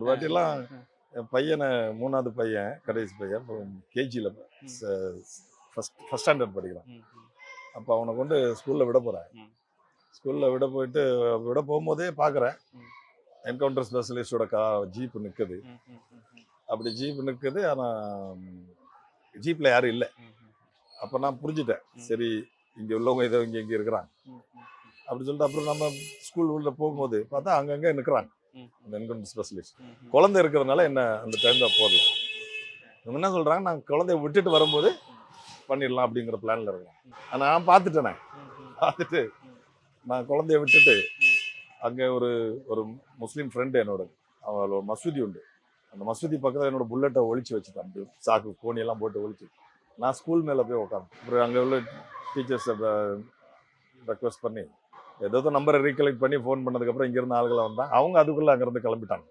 ஒரு வாட்டிலாம் என் பையனை 3வது பையன் கடைசி பையன் கேஜியில் ஃபஸ்ட் ஸ்டாண்டர்ட் படிக்கிறான். அப்போ அவனை கொண்டு ஸ்கூலில் விட போகிறேன். ஸ்கூலில் விட போகும்போதே பார்க்குறேன் என்கவுண்டர் ஸ்பெஷலிஸ்டோட ஜீப்பு நிற்குது. அப்படி ஜீப் நிற்குது, ஆனால் ஜீப்பில் யாரும் இல்லை. அப்போ நான் புரிஞ்சுட்டேன், சரி இங்கே உள்ளவங்க ஏதோ இங்கே இருக்கிறாங்க அப்படி சொல்லிட்டு அப்புறம் நம்ம ஸ்கூல் உள்ள போகும்போது பார்த்தா அங்கங்கே நிற்கிறாங்க அந்த என்கவுண்டர் ஸ்பெஷலிஸ்ட். குழந்தை இருக்கிறதுனால என்ன அந்த டைமில் போடல. இவங்க என்ன சொல்கிறாங்க, நாங்கள் குழந்தைய விட்டுட்டு வரும்போது பண்ணிடலாம் அப்படிங்கிற பிளானில் இருக்கோம். ஆனால் நான் பார்த்துட்டு நான் குழந்தைய விட்டுட்டு அங்கே ஒரு முஸ்லீம் ஃப்ரெண்டு என்னோட, அவள் ஒரு மசூதி உண்டு, அந்த மசூதி பக்கத்தில் என்னோட புல்லட்டை ஒழிச்சு வச்சுட்டேன். அப்படி சாக்கு கோணியெல்லாம் போட்டு ஒழிச்சு நான் ஸ்கூல் மேலே போய் உட்காந்து அப்புறம் அங்கே உள்ள டீச்சர்ஸை ரெக்வஸ்ட் பண்ணி ஏதோ நம்பரை ரீகலெக்ட் பண்ணி ஃபோன் பண்ணதுக்கப்புறம் இங்கேருந்து ஆளுகளை வந்தாங்க. அவங்க அதுக்குள்ளே அங்கேருந்து கிளம்பிட்டாங்க.